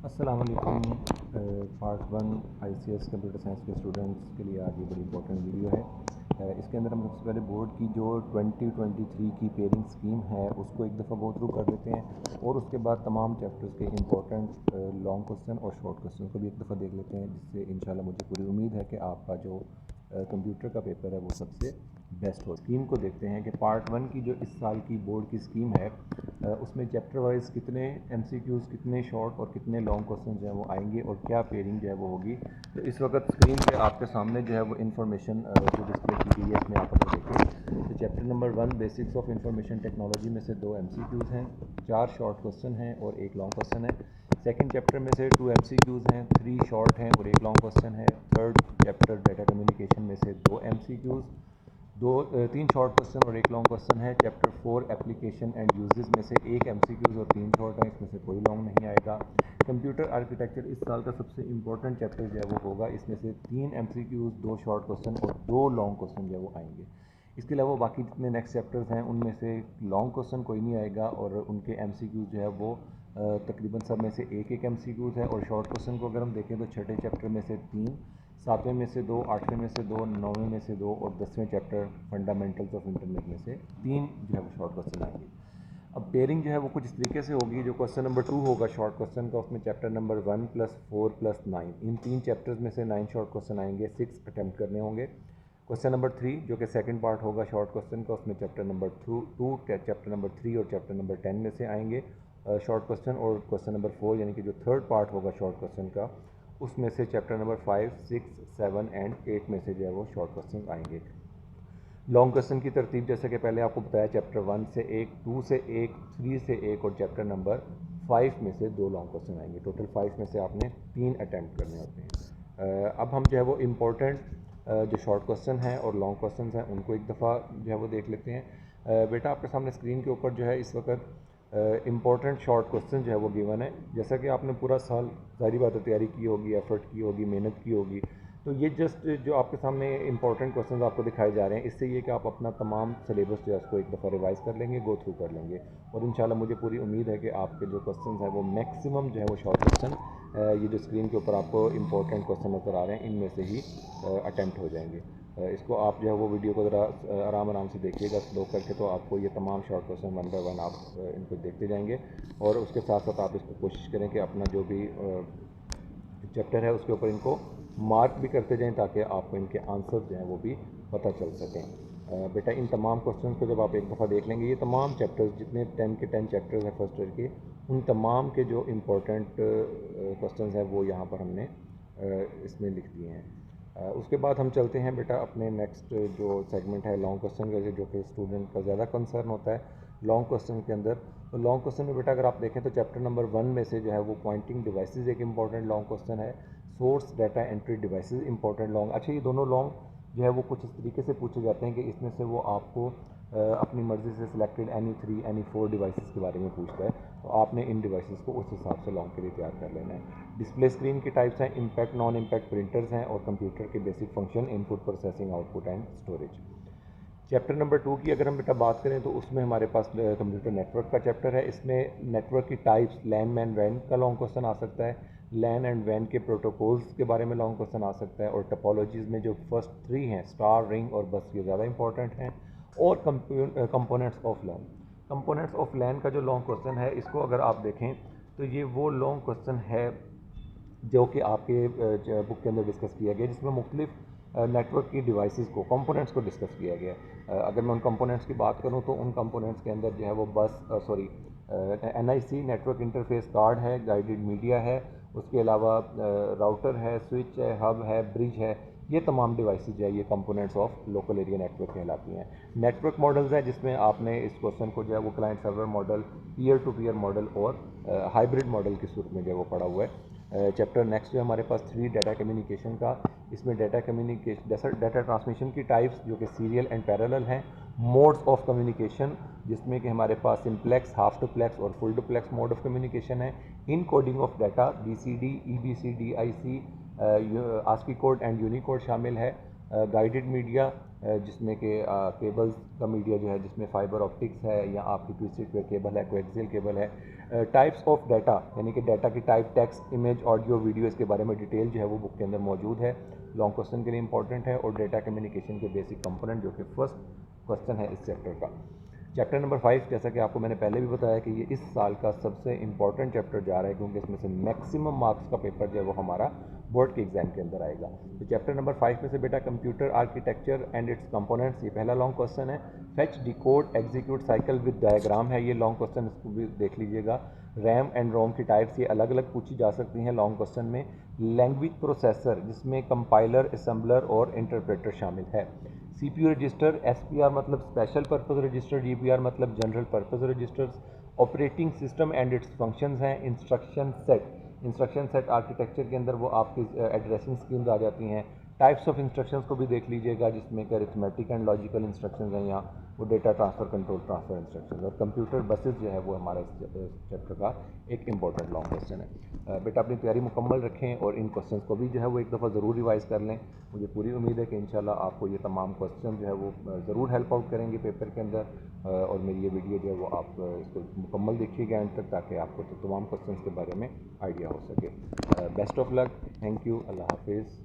अस्सलाम वालेकुम। Part one ICS computer science के स्टूडेंट्स के लिए आज ये बड़ी इंपॉर्टेंट वीडियो है। इसके अंदर हम सबसे पहले बोर्ड की जो 2023 की पेयरिंग स्कीम है उसको एक दफ़ा गो थ्रू कर लेते हैं और उसके बाद तमाम चैप्टर्स के इंपॉर्टेंट लॉन्ग क्वेश्चन और शॉर्ट क्वेश्चन को भी एक दफ़ा देख लेते हैं, जिससे इंशाल्लाह मुझे पूरी उम्मीद है कि आपका जो कंप्यूटर का पेपर है वो सबसे बेस्ट हो। स्कीम को देखते हैं कि पार्ट वन की जो इस साल की बोर्ड की स्कीम है उसमें चैप्टर वाइज कितने एमसीक्यूज़, कितने शॉर्ट और कितने लॉन्ग क्वेश्चन जो है वो आएंगे और क्या पेयरिंग जो है वो होगी। तो इस वक्त स्क्रीन पे आपके सामने जो है वो इन्फॉर्मेशन जो डिस्प्ले की गई है इसमें आप अगर देखें तो chapter number 1 basics of information technology में से 2 एमसीक्यूज़ हैं, 4 शॉर्ट क्वेश्चन हैं और 1 लॉन्ग क्वेश्चन है। सेकंड चैप्टर में से 2 एमसीक्यूज़ हैं, 3 शॉर्ट हैं और 1 लॉन्ग क्वेश्चन है। थर्ड चैप्टर डाटा कम्युनिकेशन में से 2 एमसीक्यूज़, 3 शॉर्ट क्वेश्चन और 1 लॉन्ग क्वेश्चन है। चैप्टर 4 एप्लीकेशन एंड यूजेस में से 1 एमसीक्यूज़ और 3 शॉर्ट हैं, इसमें से कोई लॉन्ग नहीं आएगा। कंप्यूटर आर्किटेक्चर इस साल का सबसे इंपॉर्टेंट चैप्टर जो है वो होगा, इसमें से 3 एमसीक्यूज़, 2 शॉर्ट क्वेश्चन और 2 लॉन्ग क्वेश्चन जो है वो आएंगे। इसके अलावा बाकी जितने नेक्स्ट चैप्टर्स हैं उनमें से लॉन्ग क्वेश्चन कोई नहीं आएगा और उनके एमसीक्यूज़ जो है वो तकरीबन सब में से एक एक एमसीक्यूज़ है। और शॉर्ट क्वेश्चन को अगर हम देखें तो छठे चैप्टर में से 3, 7वें में से 2, 8वें में से 2, 9वें में से 2 और 10वें चैप्टर फंडामेंटल्स ऑफ इंटरनेट में से 3 जो है वो शॉर्ट क्वेश्चन आएंगे। अब पेयरिंग जो है वो कुछ इस तरीके से होगी। जो क्वेश्चन नंबर 2 होगा शॉर्ट क्वेश्चन का, उसमें चैप्टर नंबर 1 + 4 + 9, इन 3 चैप्टर्स में से 9 शॉर्ट क्वेश्चन आएंगे, 6 अटैम्प्ट करने होंगे। क्वेश्चन नंबर 3 जो कि सेकंड पार्ट होगा शॉर्ट क्वेश्चन का, उसमें चैप्टर नंबर 2, चैप्टर नंबर 3 और चैप्टर नंबर 10 में से आएंगे शॉर्ट क्वेश्चन। और क्वेश्चन नंबर 4 यानी कि जो थर्ड पार्ट होगा शॉर्ट क्वेश्चन का, उसमें से चैप्टर नंबर 5, 6, 7 एंड 8 में से जो है वो शॉर्ट क्वेश्चन आएंगे। लॉन्ग क्वेश्चन की तरतीब जैसे कि पहले आपको बताया, चैप्टर 1 से 1, 2 से 1, 3 से 1 और चैप्टर नंबर 5 में से 2 लॉन्ग क्वेश्चन आएंगे। टोटल 5 में से आपने 3 अटैम्प्ट करने होते हैं। अब हम जो है वो इम्पोर्टेंट जो शॉर्ट क्वेश्चन हैं और लॉन्ग क्वेश्चन हैं उनको एक दफ़ा जो है वो देख लेते हैं। बेटा आपके सामने स्क्रीन के ऊपर जो है इस वक्त इम्पोर्टेंट शॉर्ट क्वेश्चन जो है वो गिवन है। जैसा कि आपने पूरा साल ज़ाहिर बात है तैयारी की होगी, एफर्ट की होगी, मेहनत की होगी, तो ये जस्ट जो आपके सामने इंपॉर्टेंट क्वेश्चंस आपको दिखाए जा रहे हैं, इससे ये कि आप अपना तमाम सिलेबस जो है उसको एक दफ़ा रिवाइज़ कर लेंगे, गो थ्रू कर लेंगे। और इंशाल्लाह मुझे पूरी उम्मीद है कि आपके जो क्वेश्चंस हैं वो मैक्सिमम जो है वो शॉर्ट क्वेश्चन, ये जो स्क्रीन के ऊपर आपको इंपॉर्टेंट क्वेश्चन नज़र आ रहे हैं इनमें से ही अटैम्प्ट हो जाएंगे। इसको आप जो है वो वीडियो को ज़रा आराम आराम से देखिएगा स्लो करके, तो आपको ये तमाम शॉर्ट क्वेश्चन 1 बाय 1 आप इनको देखते जाएंगे। और उसके साथ साथ आप इसको कोशिश करें कि अपना जो भी चैप्टर है उसके ऊपर इनको मार्क भी करते जाएं ताकि आपको इनके आंसर जो हैं वो भी पता चल सकें। बेटा इन तमाम क्वेश्चन को जब आप एक दफ़ा देख लेंगे, ये तमाम चैप्टर्स जितने 10 के 10 चैप्टर्स हैं फर्स्ट ईयर के, उन तमाम के जो इम्पोर्टेंट क्वेश्चन हैं वो यहाँ पर हमने इसमें लिख दिए हैं। उसके बाद हम चलते हैं बेटा अपने नेक्स्ट जो सेगमेंट है लॉन्ग क्वेश्चन का, जो कि स्टूडेंट का ज़्यादा कंसर्न होता है लॉन्ग क्वेश्चन के अंदर। तो लॉन्ग क्वेश्चन में बेटा अगर आप देखें तो चैप्टर नंबर 1 में से जो है वो पॉइंटिंग डिवाइसेस एक इंपॉर्टेंट लॉन्ग क्वेश्चन है, source data entry devices important long. अच्छा, ये दोनों लॉन्ग जो है वो कुछ इस तरीके से पूछे जाते हैं कि इसमें से वो आपको अपनी मर्ज़ी से सिलेक्टेड एनी 3, एनी 4 डिवाइसेस के बारे में पूछता है, तो आपने इन डिवाइसेस को उस हिसाब से लॉन्ग के लिए तैयार कर लेना है। डिस्प्ले स्क्रीन की टाइप्स हैं, इम्पैक्ट, नॉन इम्पैक्ट प्रिंटर्स हैं और कंप्यूटर के basic function, input, processing, output and storage. Chapter number 2 की अगर हम बेटा बात करें तो उसमें हमारे पास कंप्यूटर नेटवर्क का चैप्टर है। इसमें नेटवर्क की टाइप्स, लैन, मैन, वैन का लॉन्ग क्वेश्चन आ सकता है, लैन एंड वैन के प्रोटोकॉल्स के बारे में लॉन्ग क्वेश्चन आ सकता है, और टपोलॉजीज़ में जो फर्स्ट 3 हैं, स्टार, रिंग और बस, ये ज़्यादा इंपॉर्टेंट हैं। और components of LAN, components of LAN का जो लॉन्ग क्वेश्चन है, इसको अगर आप देखें तो ये वो लॉन्ग क्वेश्चन है जो कि आपके बुक के अंदर डिस्कस किया गया, जिसमें मुख्तलिफ नेटवर्क की डिवाइसेस को, कंपोनेंट्स को डिस्कस किया गया। अगर मैं उन कंपोनेंट्स की बात करूं तो उन कंपोनेंट्स के अंदर जो है वो NIC नेटवर्क इंटरफेस कार्ड है, गाइडेड मीडिया है, उसके अलावा राउटर है, स्विच है, हब है, ब्रिज है। ये तमाम डिवाइसेज जो है ये components of local area network कहलाती हैं। नेटवर्क मॉडल्स हैं जिसमें आपने इस क्वेश्चन को जो है वो client server model, peer to peer model और हाइब्रिड मॉडल की सूरत में जो है वो पढ़ा हुआ है। चैप्टर नेक्स्ट जो है हमारे पास 3 डाटा कम्युनिकेशन का, इसमें डाटा कम्युनिकेशन जैसा डाटा ट्रांसमिशन की टाइप्स जो कि सीरियल एंड पैरेलल हैं, मोड्स ऑफ कम्युनिकेशन जिसमें कि हमारे पास सिंप्लेक्स, हाफ डुप्लेक्स और full duplex mode of communication है, encoding of data, BCD, EBC, DIC, ASCII code and Unicode शामिल है, गाइडेड मीडिया जिसमें कि केबल्स का मीडिया जो है जिसमें फाइबर ऑप्टिक्स है या आपकी ट्विस्टेड केबल है, कोएक्सियल केबल है, टाइप्स ऑफ डाटा, यानी कि डाटा की type text, image, audio, video, इसके बारे में डिटेल जो है वो बुक के अंदर मौजूद है। लॉन्ग क्वेश्चन के लिए इंपॉर्टेंट है। और डेटा कम्युनिकेशन के बेसिक कंपोनेंट, जो कि फर्स्ट क्वेश्चन है इस चैप्टर का। चैप्टर नंबर 5, जैसा कि आपको मैंने पहले भी बताया कि ये इस साल का सबसे इंपॉर्टेंट चैप्टर जा रहा है, क्योंकि इसमें से मैक्सिमम मार्क्स का पेपर जो है वो हमारा बोर्ड के एग्जाम के अंदर आएगा। तो चैप्टर नंबर 5 में से बेटा computer architecture and it's components, ये पहला लॉन्ग क्वेश्चन है। Fetch, decode, execute cycle with diagram है ये लॉन्ग क्वेश्चन, इसको भी देख लीजिएगा। रैम एंड रोम की टाइप्स ये अलग अलग पूछी जा सकती हैं लॉन्ग क्वेश्चन में। लैंग्वेज प्रोसेसर, जिसमें कंपाइलर, असेंबलर और इंटरप्रेटर शामिल है। सीपीयू रजिस्टर, एसपीआर मतलब स्पेशल पर्पस रजिस्टर, डीपीआर मतलब general purpose registers. Operating system and its functions हैं। इंस्ट्रक्शन सेट आर्किटेक्चर के अंदर वो आपकी एड्रेसिंग स्कीम्स आ जाती हैं। टाइप्स ऑफ इंस्ट्रक्शंस को भी देख लीजिएगा, जिसमें कि अरिथमेटिक एंड लॉजिकल इंस्ट्रक्शंस हैं यहाँ, वो data transfer, control transfer instructions. और कंप्यूटर बसेस जो है वो हमारा इस चैप्टर का एक इंपॉर्टेंट लॉन्ग क्वेश्चन है। बेटा अपनी तैयारी मुकम्मल रखें और इन क्वेश्चंस को भी जो है वो एक दफ़ा ज़रूर रिवाइज़ कर लें। मुझे पूरी उम्मीद है कि इंशाल्लाह आपको ये तमाम क्वेश्चन जो है वो ज़रूर हेल्प आउट करेंगे पेपर के अंदर। और मेरी ये वीडियो जो है वो आप इसको मुकम्मल देखिएगा एंड तक, ताकि आपको तो तमाम क्वेश्चन के बारे में आइडिया हो सके। Best of luck, thank you, अल्लाह हाफिज़।